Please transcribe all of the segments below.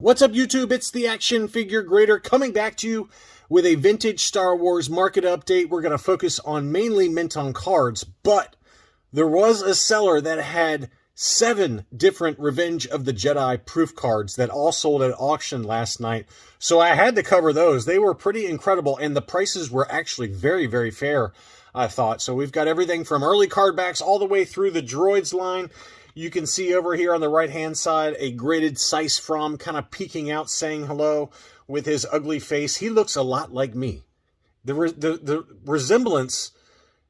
What's up, YouTube? It's the Action Figure Grader coming back to you with a vintage Star Wars market update. We're going to focus on mainly mint on cards, but there was a seller that had 7 different Revenge of the Jedi proof cards that all sold at auction last night. So I had to cover those. They were pretty incredible, and the prices were actually very, very fair, I thought. So we've got everything from early card backs all the way through the droids line. You can see over here on the right-hand side a graded Sice From kind of peeking out saying hello with his ugly face. He looks a lot like me. The resemblance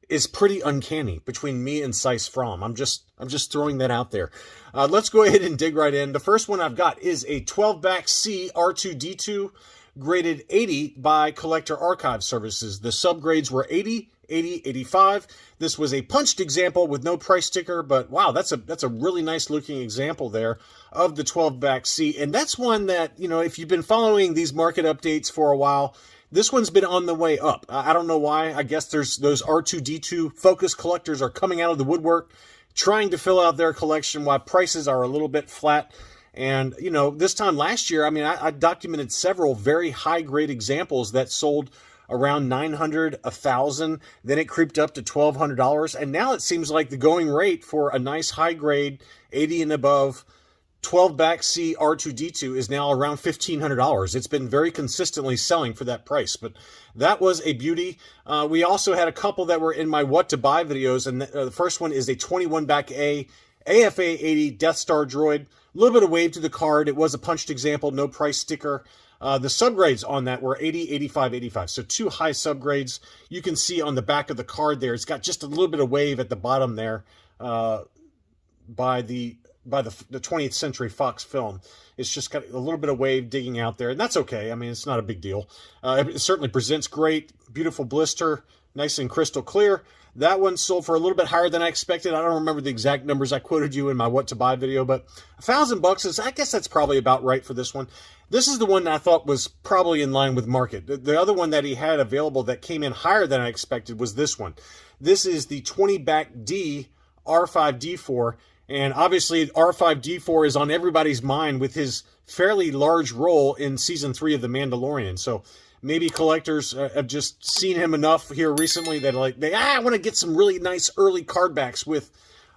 is pretty uncanny between me and Sice From. I'm just throwing that out there. Let's go ahead and dig right in. The first one I've got is a 12-back C R2-D2 graded 80 by Collector Archive Services. The subgrades were 80, 80, 85. This was a punched example with no price sticker, but wow, that's a really nice looking example there of the 12-back C. And that's one that, you know, if you've been following these market updates for a while, this one's been on the way up. I don't know why. I guess there's those R2-D2 focus collectors are coming out of the woodwork, trying to fill out their collection while prices are a little bit flat. And, you know, this time last year, I mean, I documented several very high-grade examples that sold around $900, $1,000. Then it creeped up to $1,200. And now it seems like the going rate for a nice high-grade 80 and above 12-back C R2-D2 is now around $1,500. It's been very consistently selling for that price, but that was a beauty. We also had a couple that were in my what to buy videos, and the first one is a 21-back A AFA 80 Death Star droid. A little bit of wave to the card. It was a punched example, no price sticker. The subgrades on that were 80, 85, 85. So 2 high subgrades. You can see on the back of the card there, it's got just a little bit of wave at the bottom there by the 20th Century Fox film. It's just got a little bit of wave digging out there, and that's okay. I mean, it's not a big deal. It certainly presents great, beautiful blister, nice and crystal clear. That one sold for a little bit higher than I expected. I don't remember the exact numbers I quoted you in my what to buy video, but $1,000 is, I guess that's probably about right for this one. This is the one that I thought was probably in line with market. The other one that he had available that came in higher than I expected was this one. This is the 20-back D R5-D4. And obviously, R5-D4 is on everybody's mind with his fairly large role in Season 3 of The Mandalorian. So maybe collectors have just seen him enough here recently that I want to get some really nice early card backs with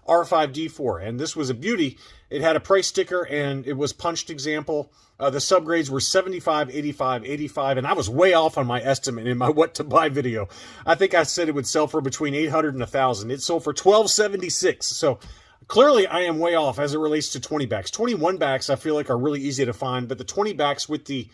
R5-D4. And this was a beauty. It had a price sticker, and it was punched example. The subgrades were 75, 85, 85, and I was way off on my estimate in my what to buy video. I think I said it would sell for between $800 and $1,000. It sold for $1,276. So clearly, I am way off as it relates to 20 backs. 21 backs I feel like are really easy to find, but the 20 backs with the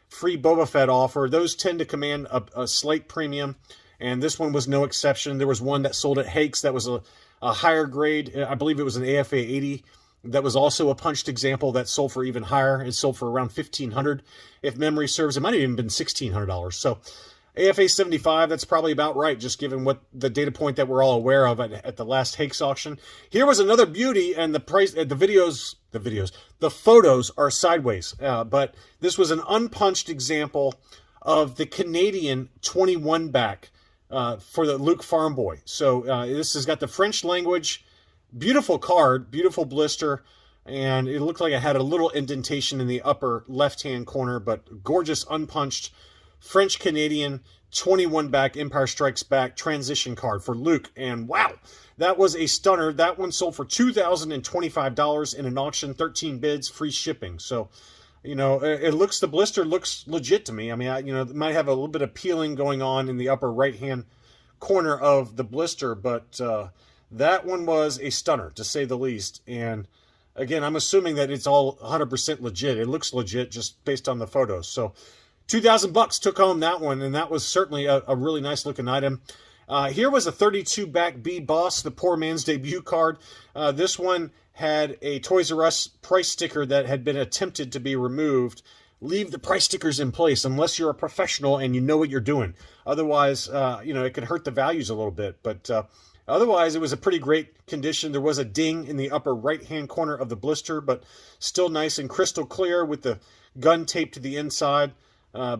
free Boba Fett offer, those tend to command a slight premium, and this one was no exception. There was one that sold at Hakes that was a higher grade. I believe it was an AFA 80 that was also a punched example that sold for even higher. It sold for around $1,500. If memory serves, it might have even been $1,600. So AFA 75, that's probably about right, just given what the data point that we're all aware of at the last Hakes auction. Here was another beauty, and the price, the photos are sideways. But this was an unpunched example of the Canadian 21-back for the Luke Farm Boy. So this has got the French language, beautiful card, beautiful blister, and it looked like it had a little indentation in the upper left-hand corner, but gorgeous unpunched French-Canadian 21-back Empire Strikes Back transition card for Luke. And wow, that was a stunner. That one sold for $2,025 in an auction, 13 bids, free shipping. So, you know, the blister looks legit to me. I mean, it might have a little bit of peeling going on in the upper right-hand corner of the blister, but that one was a stunner, to say the least. And again, I'm assuming that it's all 100% legit. It looks legit just based on the photos. So $2,000 took home that one, and that was certainly a really nice looking item. Here was a 32-back B Boss, the poor man's debut card. This one had a Toys R Us price sticker that had been attempted to be removed. Leave the price stickers in place unless you're a professional and you know what you're doing. Otherwise, it could hurt the values a little bit. But otherwise, it was a pretty great condition. There was a ding in the upper right-hand corner of the blister, but still nice and crystal clear with the gun taped to the inside.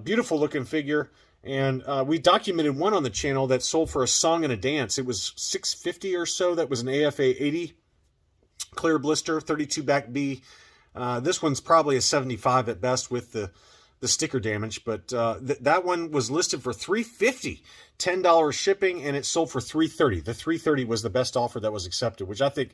Beautiful looking figure, and we documented one on the channel that sold for a song and a dance. It was $650 or so. That was an AFA 80 clear blister, 32 back B. This one's probably a 75 at best with the sticker damage, but that one was listed for $350, $10 shipping, and it sold for $330. The $330 was the best offer that was accepted, which I think,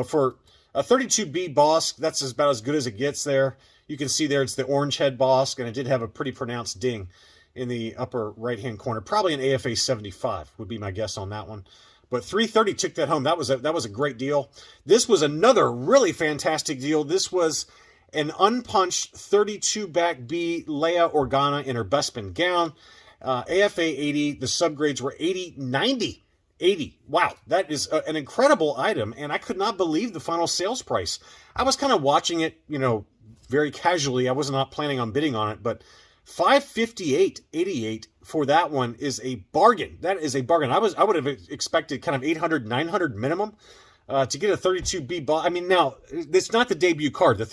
for a 32B Bosk, that's about as good as it gets there. You can see there it's the orange head Bosk, and it did have a pretty pronounced ding in the upper right-hand corner. Probably an AFA 75 would be my guess on that one. But $330 took that home. That was a great deal. This was another really fantastic deal. This was an unpunched 32 back B Leia Organa in her Bespin gown. AFA 80. The subgrades were 80, 90, 80. Wow, that is an incredible item, and I could not believe the final sales price. I was kind of watching it, very casually. I was not planning on bidding on it, but $558.88 for that one is a bargain. That is a bargain. I would have expected kind of $800, $900 minimum to get a 32B ball. I mean, now it's not the debut card. The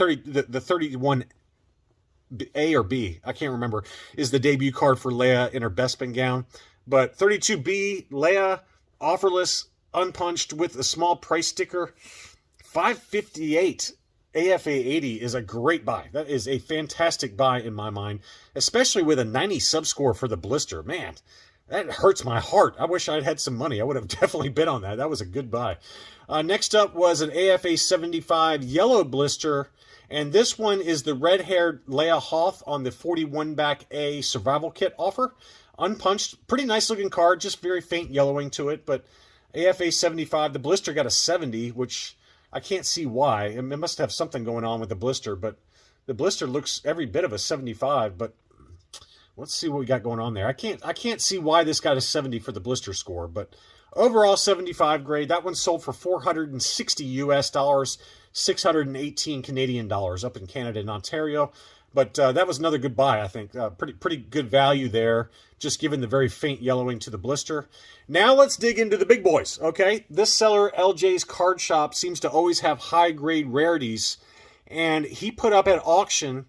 31A or B, I can't remember, is the debut card for Leia in her Bespin gown. But 32B Leia, offerless, unpunched with a small price sticker, $558. AFA 80 is a great buy. That is a fantastic buy in my mind, especially with a 90 subscore for the blister. Man, that hurts my heart. I wish I'd had some money. I would have definitely bid on that. That was a good buy. Next up was an AFA 75 yellow blister, and this one is the red-haired Leia Hoth on the 41 back A survival kit offer. Unpunched, pretty nice looking card, just very faint yellowing to it, but AFA 75, the blister got a 70, which I can't see why. It must have something going on with the blister, but the blister looks every bit of a 75, but let's see what we got going on there. I can't see why this got a 70 for the blister score, but overall 75 grade. That one sold for $460 US, 618 Canadian dollars up in Canada and Ontario. But that was another good buy, I think. Pretty good value there, just given the very faint yellowing to the blister. Now let's dig into the big boys, okay? This seller, LJ's Card Shop, seems to always have high-grade rarities, and he put up at auction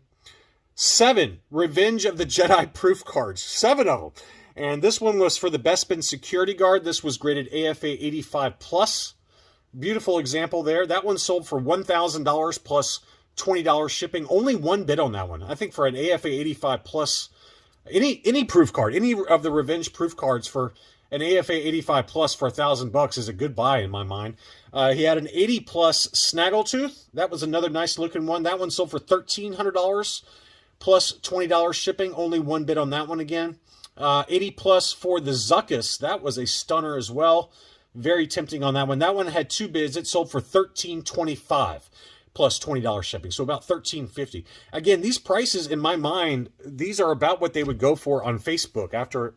7 Revenge of the Jedi proof cards, 7 of them. And this one was for the Bespin security guard. This was graded AFA 85 plus. Beautiful example there. That one sold for $1,000 plus $20 shipping. Only one bid on that one. I think for an AFA 85 plus, any proof card, any of the Revenge proof cards for an AFA 85 plus for $1,000 is a good buy in my mind. He had an 80 plus Snaggletooth. That was another nice looking one. That one sold for $1,300 plus $20 shipping. Only one bid on that one again. 80 plus for the Zuckuss. That was a stunner as well. Very tempting on that one. That one had 2 bids. It sold for $1,325 plus $20 shipping, so about $1,350. Again, these prices in my mind, these are about what they would go for on Facebook after,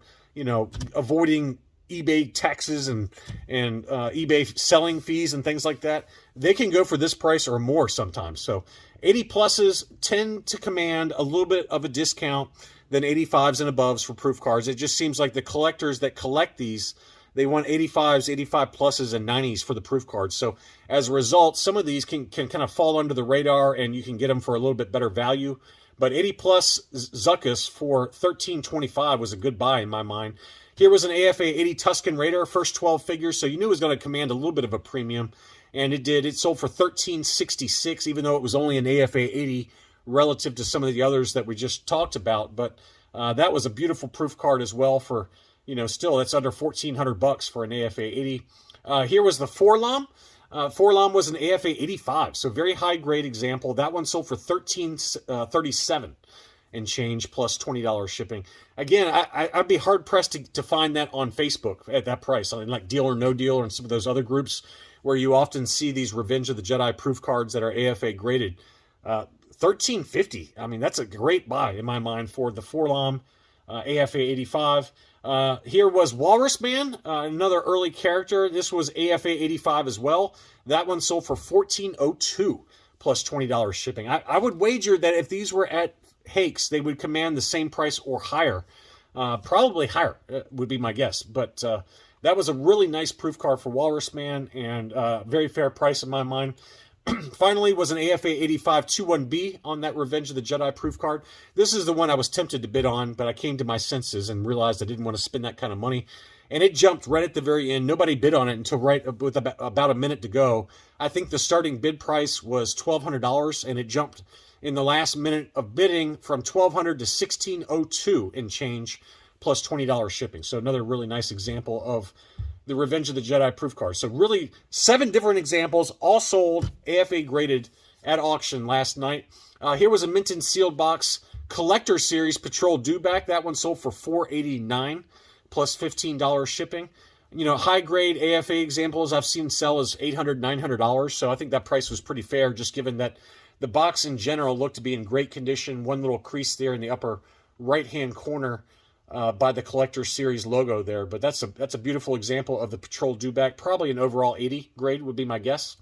avoiding eBay taxes and eBay selling fees and things like that. They can go for this price or more sometimes. So 80 pluses tend to command a little bit of a discount than 85s and aboves for proof cards. It just seems like the collectors that collect these, they want 85s, 85 pluses, and 90s for the proof cards. So as a result, some of these can kind of fall under the radar, and you can get them for a little bit better value. But 80 plus Zuckuss for $1,325 was a good buy in my mind. Here was an AFA 80 Tusken Raider, first 12 figures, so you knew it was going to command a little bit of a premium, and it did. It sold for $1,366, even though it was only an AFA 80 relative to some of the others that we just talked about. But that was a beautiful proof card as well for, still that's under $1,400 for an AFA 80. Here was the Forlom. Forlom was an AFA 85, so very high grade example. That one sold for $1,337 and change plus $20 shipping. Again, I'd be hard pressed to find that on Facebook at that price. I mean, like Deal or No Deal or in some of those other groups where you often see these Revenge of the Jedi proof cards that are AFA graded. $1,350. I mean, that's a great buy in my mind for the Forlom AFA 85. Here was Walrus Man, another early character. This was AFA 85 as well. That one sold for $1,402 plus $20 shipping. I would wager that if these were at Hakes, they would command the same price or higher. Probably higher would be my guess. But that was a really nice proof card for Walrus Man, and very fair price in my mind. Finally was an AFA 85 21B on that Revenge of the Jedi proof card. This is the one I was tempted to bid on, but I came to my senses and realized I didn't want to spend that kind of money. and it jumped right at the very end. Nobody bid on it until right with about a minute to go. I think the starting bid price was $1,200, and it jumped in the last minute of bidding from $1,200 to $1,602 and change, plus $20 shipping. So another really nice example of the Revenge of the Jedi proof card. So really 7 different examples, all sold AFA graded at auction last night. Here was a mint and sealed box collector series Patrol Dewback. That one sold for $489 plus $15 shipping. You know, high grade AFA examples I've seen sell as $800, $900. So I think that price was pretty fair, just given that the box in general looked to be in great condition. One little crease there in the upper right-hand corner by the collector series logo there. But that's a beautiful example of the Patrol Dewback. Probably an overall 80 grade would be my guess.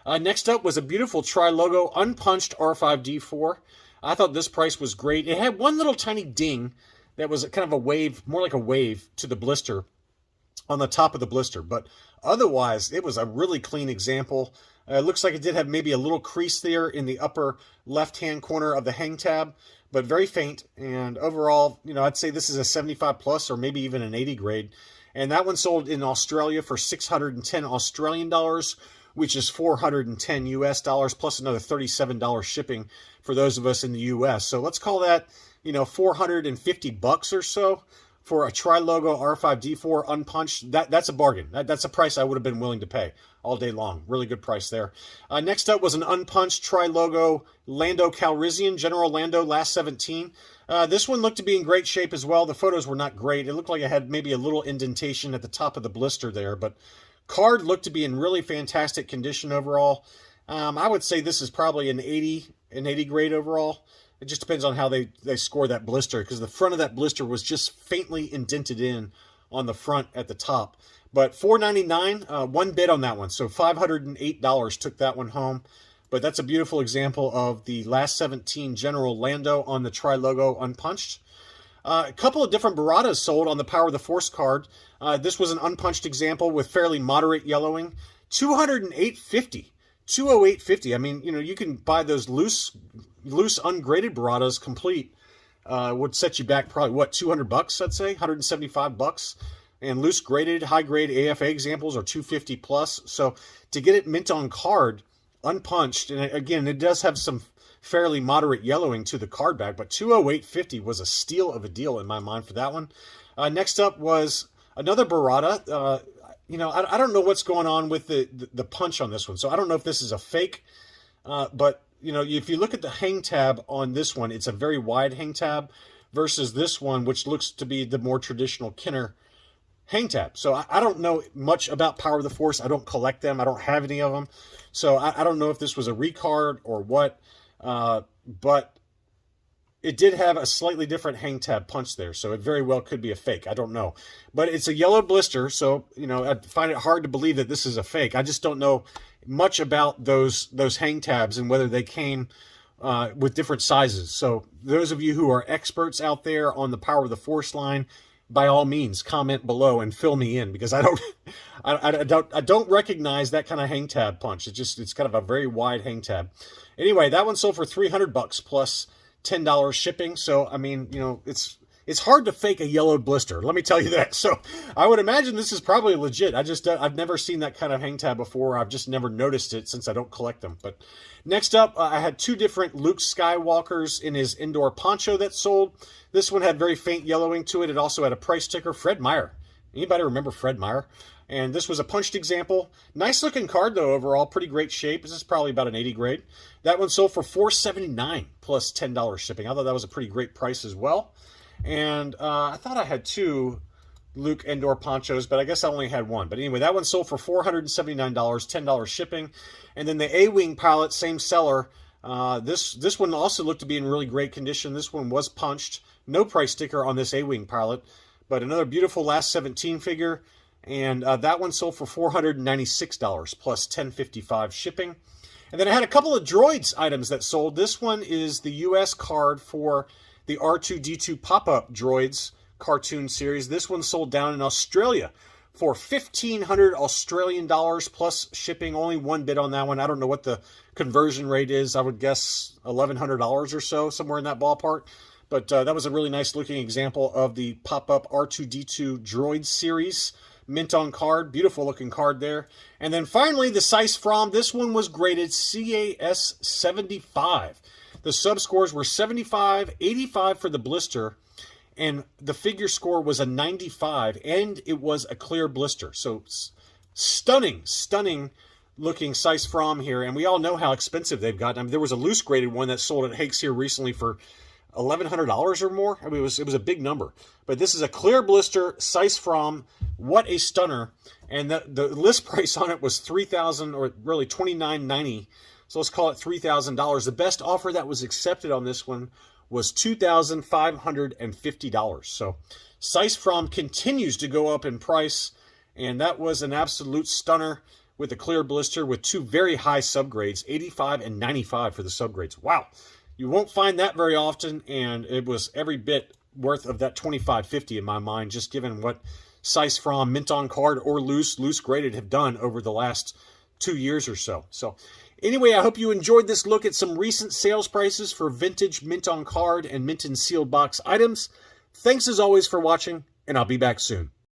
Next up was a beautiful tri-logo unpunched R5D4. I thought this price was great. It had one little tiny ding that was kind of a wave, more like a wave to the blister on the top of the blister. But otherwise, it was a really clean example. It looks like it did have maybe a little crease there in the upper left-hand corner of the hang tab, but very faint. And overall, you know, I'd say this is a 75 plus or maybe even an 80 grade. And that one sold in Australia for 610 Australian dollars, which is 410 US dollars, plus another $37 shipping for those of us in the US. So let's call that, you know, 450 bucks or so for a tri-logo R5D4 unpunched. That's a bargain. That's a price I would have been willing to pay all day long. Really good price there. Next up was an unpunched tri-logo Lando Calrissian, General Lando Last 17. This one looked to be in great shape as well. The photos were not great. It looked like it had maybe a little indentation at the top of the blister there, but card looked to be in really fantastic condition overall. I would say this is probably an 80 grade overall. It just depends on how they score that blister, because the front of that blister was just faintly indented in on the front at the top. But $499, one bid on that one, so $508 took that one home. But that's a beautiful example of the Last 17 General Lando on the tri-logo unpunched. A couple of different Baratas sold on the Power of the Force card. This was an unpunched example with fairly moderate yellowing. $208.50. $208.50. I mean, you know, you can buy those loose ungraded Baratas complete. Would set you back probably, what, 200 bucks, I'd say? 175 bucks. And loose graded, high grade AFA examples are 250 plus. So to get it mint on card, unpunched, and again, it does have some fairly moderate yellowing to the card back, but $208.50 was a steal of a deal in my mind for that one. Next up was another Barata. You know, I don't know what's going on with the punch on this one, so I don't know if this is a fake, but you know, if you look at the hang tab on this one, it's a very wide hang tab versus this one, which looks to be the more traditional Kenner hang tab. So I don't know much about Power of the Force. I don't collect them. I don't have any of them. So I don't know if this was a recard or what, but it did have a slightly different hang tab punch there. So it very well could be a fake. I don't know. But it's a yellow blister, so, you know, I find it hard to believe that this is a fake. I just don't know much about those hang tabs and whether they came with different sizes. So those of you who are experts out there on the Power of the Force line, by all means, comment below and fill me in, because I don't recognize that kind of hang tab punch. It's kind of a very wide hang tab. Anyway, that one sold for 300 bucks plus $10 shipping. So I mean, you know, it's hard to fake a yellowed blister. Let me tell you that. So I would imagine this is probably legit. I've never seen that kind of hang tab before. I've just never noticed it since I don't collect them. But next up, I had 2 different Luke Skywalkers in his indoor poncho that sold. This one had very faint yellowing to it. It also had a price sticker. Fred Meyer. Anybody remember Fred Meyer? And this was a punched example. Nice looking card though overall. Pretty great shape. This is probably about an 80 grade. That one sold for $479 plus $10 shipping. I thought that was a pretty great price as well. And I thought I had 2 Luke indoor ponchos, but I guess I only had 1. But anyway, that one sold for $479, $10 shipping. And then the A-Wing pilot, same seller. This one also looked to be in really great condition. This one was punched. No price sticker on this A-Wing pilot, but another beautiful Last 17 figure. And that one sold for $496 plus $10.55 shipping. And then I had a couple of droids items that sold. This one is the US card for the R2-D2 pop-up droids cartoon series. This one sold down in Australia for 1,500 Australian dollars plus shipping. Only one bid on that one. I don't know what the conversion rate is. I would guess $1,100 or so, somewhere in that ballpark. But that was a really nice looking example of the pop-up R2-D2 Droid series mint on card. Beautiful looking card there. And then finally, the Sice From. This one was graded CAS 75. The sub scores were 75, 85 for the blister, and the figure score was a 95, and it was a clear blister. So stunning looking Sice From here, and we all know how expensive they've gotten. I mean, there was a loose graded one that sold at Hakes here recently for $1,100 or more. I mean, it was a big number. But this is a clear blister Sice From. What a stunner! And the list price on it was $3,000, or really $2,990. So let's call it $3,000. The best offer that was accepted on this one was $2,550. So Sice From continues to go up in price, and that was an absolute stunner with a clear blister with two very high subgrades, 85 and 95 for the subgrades. Wow. You won't find that very often, and it was every bit worth of that $2,550 in my mind, just given what Sice From, mint on card or loose graded, have done over the last 2 years or so. So anyway, I hope you enjoyed this look at some recent sales prices for vintage mint on card and mint in sealed box items. Thanks as always for watching, and I'll be back soon.